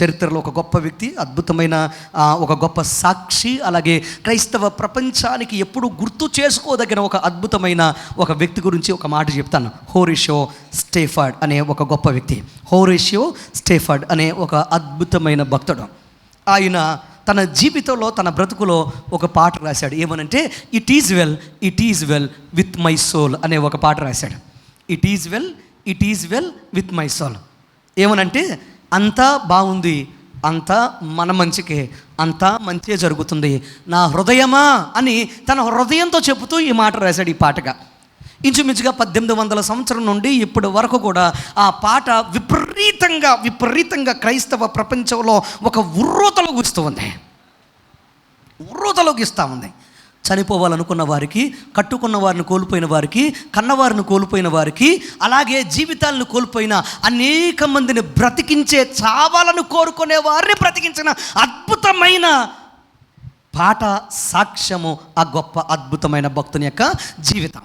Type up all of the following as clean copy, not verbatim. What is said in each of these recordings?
చరిత్రలో ఒక గొప్ప వ్యక్తి, అద్భుతమైన ఒక గొప్ప సాక్షి, అలాగే క్రైస్తవ ప్రపంచానికి ఎప్పుడు గుర్తు చేసుకోదగిన ఒక అద్భుతమైన ఒక వ్యక్తి గురించి ఒక మాట చెప్తాను. హోరేషియో స్టేఫర్డ్ అనే ఒక గొప్ప వ్యక్తి. హోరేషియో స్టేఫర్డ్ అనే ఒక అద్భుతమైన భక్తుడు. ఆయన తన జీవితంలో, తన బ్రతుకులో ఒక పాట రాశాడు. ఏమనంటే, it is well with my soul అనే ఒక పాట రాశాడు. It is well with my soul. ఏమనంటే, అంతా బాగుంది, అంతా మన మంచికే, అంతా మంచిగా జరుగుతుంది నా హృదయమా అని తన హృదయంతో చెబుతూ ఈ మాట రాశాడు ఈ పాటగా. ఇంచుమించుగా 1800 సంవత్సరం నుండి ఇప్పటి వరకు కూడా ఆ పాట విపరీతంగా క్రైస్తవ ప్రపంచంలో ఒక ఉర్రూతలోగిస్తూ ఉంది. చనిపోవాలనుకున్న వారికి, కట్టుకున్న వారిని కోల్పోయిన వారికి, కన్నవారిని కోల్పోయిన వారికి, అలాగే జీవితాలను కోల్పోయిన అనేక మందిని బ్రతికించే, చావాలను కోరుకునే వారిని బ్రతికించిన అద్భుతమైన పాట, సాక్ష్యము ఆ గొప్ప అద్భుతమైన భక్తుని యొక్క జీవితం.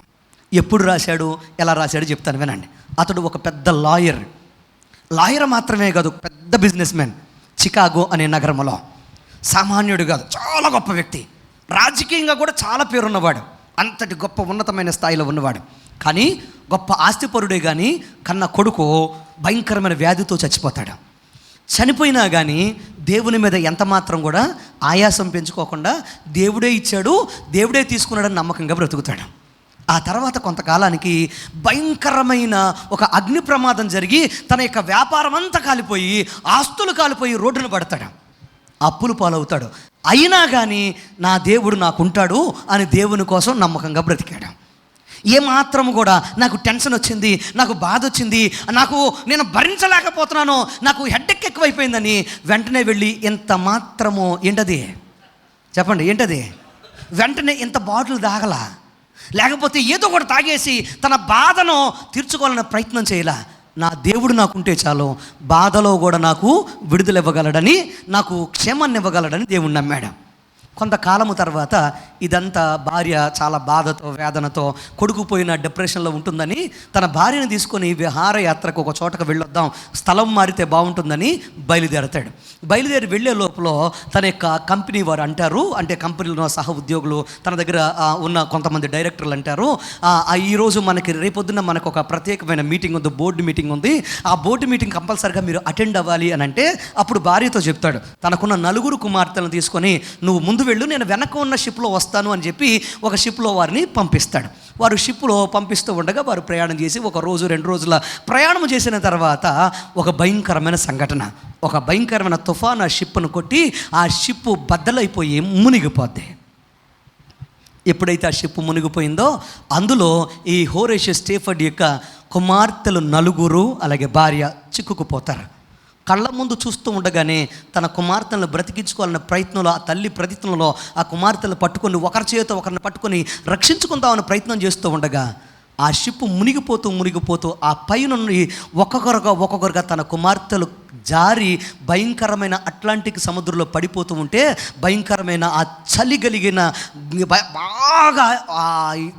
ఎప్పుడు రాశాడు, ఎలా రాశాడు చెప్తాను వినండి. అతడు ఒక పెద్ద లాయర్ మాత్రమే కాదు, పెద్ద బిజినెస్ మ్యాన్. చికాగో అనే నగరంలో సామాన్యుడు కాదు, చాలా గొప్ప వ్యక్తి. రాజకీయంగా కూడా చాలా పేరున్నవాడు, అంతటి గొప్ప ఉన్నతమైన స్థాయిలో ఉన్నవాడు. కానీ గొప్ప ఆస్తిపరుడే కానీ కన్న కొడుకు భయంకరమైన వ్యాధితో చచ్చిపోతాడు. చనిపోయినా కానీ దేవుని మీద ఎంత మాత్రం కూడా ఆయాసం పెంచుకోకుండా దేవుడే ఇచ్చాడు, దేవుడే తీసుకున్నాడని నమ్మకంగా బ్రతుకుతాడు. ఆ తర్వాత కొంతకాలానికి భయంకరమైన ఒక అగ్ని ప్రమాదం జరిగి తన యొక్క వ్యాపారం అంతా కాలిపోయి, ఆస్తులు కాలిపోయి రోడ్డున పడతాడు, అప్పులు పాలవుతాడు. అయినా కానీ నా దేవుడు నాకుంటాడు అని దేవుని కోసం నమ్మకంగా బ్రతికాడు. ఏమాత్రం కూడా నాకు టెన్షన్ వచ్చింది, నాకు బాధ వచ్చింది, నేను భరించలేకపోతున్నాను, నాకు హెడ్ఏక్ ఎక్కువైపోయిందని వెంటనే వెళ్ళి ఎంత మాత్రము ఏంటది చెప్పండి, ఏంటది వెంటనే ఇంత బాటిల్ తాగలా, లేకపోతే ఏదో ఒకటి తాగేసి తన బాధను తీర్చుకోవాలన్న ప్రయత్నం చేయాల. నా దేవుడు నాకుంటే చాలు, బాధలో కూడా నాకు విడుదల ఇవ్వగలడని, నాకు క్షేమాన్ని ఇవ్వగలడని దేవుడు నమ్మాడు. కొంతకాలము తర్వాత ఇదంతా భార్య చాలా బాధతో, వేదనతో, కొడుకు పోయిన డిప్రెషన్లో ఉంటుందని తన భార్యను తీసుకొని విహారయాత్రకు ఒక చోటకు వెళ్ళొద్దాం, స్థలం మారితే బాగుంటుందని బయలుదేరి వెళ్ళే లోపల తన యొక్క కంపెనీ వారు అంటారు, అంటే కంపెనీలో సహ ఉద్యోగులు, తన దగ్గర ఉన్న కొంతమంది డైరెక్టర్లు అంటారు, ఈరోజు రేపొద్దున మనకు ఒక ప్రత్యేకమైన మీటింగ్ ఉంది, బోర్డు మీటింగ్ ఉంది, ఆ బోర్డు మీటింగ్ కంపల్సరిగా మీరు అటెండ్ అవ్వాలి అని అంటే, అప్పుడు భార్యతో చెప్తాడు, తనకున్న 4 కుమార్తెలను తీసుకొని నువ్వు ముందు వెళ్ళు, నేను వెనక ఉన్న షిప్లో వస్తాను అని చెప్పి ఒక షిప్లో వారిని పంపిస్తాడు. వారు షిప్లో పంపిస్తూ ఉండగా వారు ప్రయాణం చేసి 1 రోజు 2 రోజుల ప్రయాణం చేసిన తర్వాత ఒక భయంకరమైన సంఘటన, ఒక భయంకరమైన తుఫాను ఆ షిప్ను కొట్టి ఆ షిప్పు బద్దలైపోయి మునిగిపోద్ది. ఎప్పుడైతే ఆ షిప్ మునిగిపోయిందో అందులో ఈ హోరేషియో స్టేఫర్డ్ యొక్క కుమార్తెలు 4 అలాగే భార్య చిక్కుకుపోతారు. కళ్ళ ముందు చూస్తూ ఉండగానే తన కుమార్తెలను బ్రతికించుకోవాలన్న ప్రయత్నంలో, ఆ తల్లి ప్రయత్నంలో ఆ కుమార్తెలు పట్టుకొని ఒకరి చేతితో ఒకరిని పట్టుకొని రక్షించుకుందామని ప్రయత్నం చేస్తూ ఉండగా ఆ షిప్ మునిగిపోతూ ఆ పైన ఒక్కొక్కరుగా తన కుమార్తెలు జారి భయంకరమైన అట్లాంటిక్ సముద్రంలో పడిపోతూ ఉంటే, భయంకరమైన ఆ చలి కలిగిన బాగా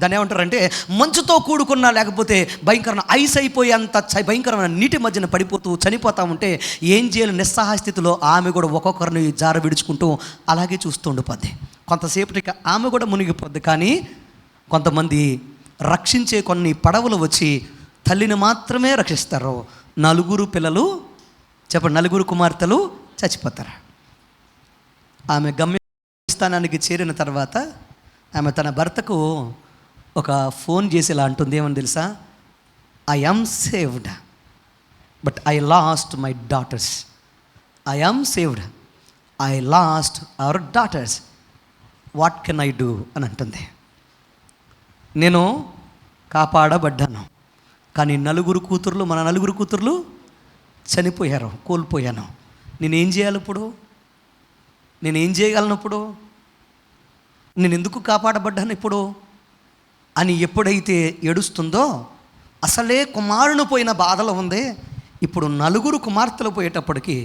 దాన్ని ఏమంటారంటే మంచుతో కూడుకున్న, లేకపోతే భయంకరమైన ఐస్ అయిపోయేంత భయంకరమైన నీటి మధ్యన పడిపోతూ చనిపోతూ ఉంటే ఏం చేయాలి నిస్సహాయ స్థితిలో ఆమె కూడా ఒక్కొక్కరిని జార విడుచుకుంటూ అలాగే చూస్తూ ఉండిపోద్ది. కొంతసేపటికి ఆమె కూడా మునిగిపోద్ది. కానీ కొంతమంది రక్షించే కొన్ని పడవలు వచ్చి తల్లిని మాత్రమే రక్షిస్తారు. 4 పిల్లలు చెప్పండి, 4 కుమార్తెలు చచ్చిపోతారు. ఆమె గమ్యస్థానానికి చేరిన తర్వాత ఆమె తన భర్తకు ఒక ఫోన్ చేసి ఇలా అంటుంది, ఏమని తెలుసా, I am saved but I lost my daughters. I am saved, I lost our daughters, what can I do అని అంటుంది. నేను కాపాడబడ్డాను, కానీ 4 కూతుర్లు, మన 4 కూతుర్లు చనిపోయారు, కోల్పోయాను. నేనేం చేయాలి ఇప్పుడు, నేనేం చేయగలను ఇప్పుడు, నేను ఎందుకు కాపాడబడ్డాను ఇప్పుడు అని ఎప్పుడైతే ఏడుస్తుందో, అసలే కుమారుని పోయిన బాధలో ఉంది, ఇప్పుడు 4 కుమార్తెలు పోయేటప్పటికి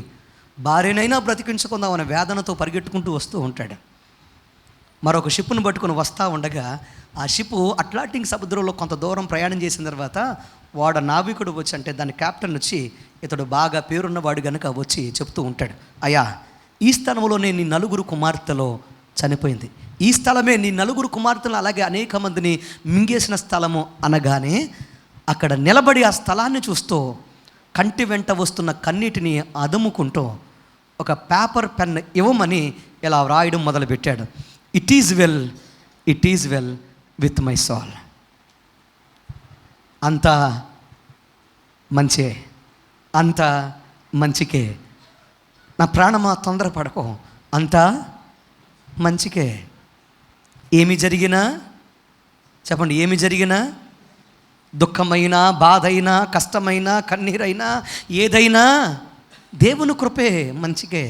భార్యనైనా బ్రతికించుకుందామనే వేదనతో పరిగెట్టుకుంటూ వస్తూ ఉంటాడు. మరొక షిప్ను పట్టుకొని వస్తూ ఉండగా ఆ షిప్పు అట్లాంటిక్ సముద్రంలో కొంత దూరం ప్రయాణం చేసిన తర్వాత వాడు నావికుడు వచ్చి, అంటే దాని కెప్టెన్ వచ్చి, ఇతడు బాగా పేరున్నవాడు కనుక వచ్చి చెప్తూ ఉంటాడు, అయ్యా ఈ స్థలంలోనే నీ 4 కుమార్తెలో చనిపోయింది, ఈ స్థలమే నీ 4 కుమార్తెలు అలాగే అనేక మందిని మింగేసిన స్థలము అనగానే అక్కడ నిలబడి ఆ స్థలాన్ని చూస్తూ కంటి వెంట వస్తున్న కన్నీటిని అదుముకుంటూ ఒక పేపర్ పెన్ ఇవ్వమని ఇలా వ్రాయడం మొదలుపెట్టాడు. It is well with my soul. అంతా మంచే, అంతా మంచికే, నా ప్రాణమా తొందరపడకు, అంతా మంచికే. ఏమి జరిగినా చెప్పండి, ఏమి జరిగినా, దుఃఖమైనా, బాధైనా, కష్టమైనా, కన్నీరైనా, ఏదైనా దేవుని కృపే, మంచికే.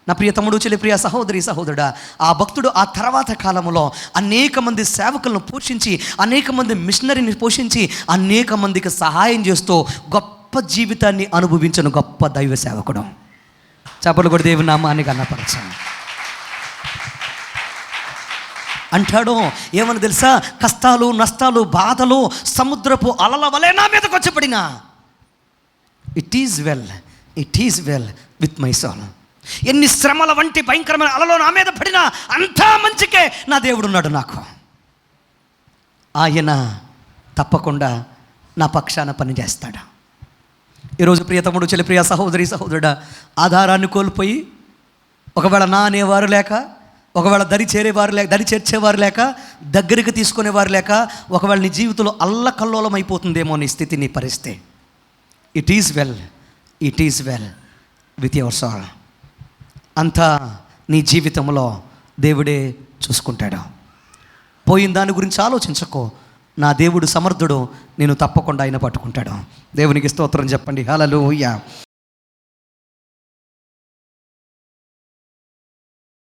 నా ప్రియ తమ్ముడు, చెల్లి, ప్రియ సహోదరి, సహోదరుడా, ఆ భక్తుడు ఆ తర్వాత కాలంలో అనేక మంది సేవకులను పోషించి, అనేక మంది మిషనరీని పోషించి, అనేక మందికి సహాయం చేస్తూ గొప్ప జీవితాన్ని అనుభవించిన గొప్ప దైవ సేవకుడు. చప్పట్లు కూడా దేవుని నామాన్ని గణపరచండి. అంటాడు ఏమని తెలుసా, కష్టాలు, నష్టాలు, బాధలు సముద్రపు అలల వలె నా మీదకి వచ్చి పడినా it is well with my soul. ఎన్ని శ్రమల వంటి భయంకరమైన అలలో నా మీద పడినా అంతా మంచికే, నా దేవుడు ఉన్నాడు నాకు. ఆయన తప్పకుండా నా పక్షాన పనిచేస్తాడు. ఈరోజు ప్రియ తమ్ముడు, చెల్లి, ప్రియ సహోదరి, సహోదరుడా, ఆధారాన్ని కోల్పోయి ఒకవేళ నా అనేవారు లేక, ఒకవేళ దరి చేర్చేవారు లేక, దగ్గరికి తీసుకునేవారు లేక, ఒకవేళ నీ జీవితంలో అల్లకల్లోలం అయిపోతుందేమో నీ స్థితి, నీ పరిస్థితి. It is well with your soul. అంతా నీ జీవితంలో దేవుడే చూసుకుంటాడు. పోయిన దాని గురించి ఆలోచించకో, నా దేవుడు సమర్థుడు, నేను తప్పకుండా ఆయన పట్టుకుంటాడు. దేవునికి స్తోత్రం చెప్పండి. హల్లెలూయా.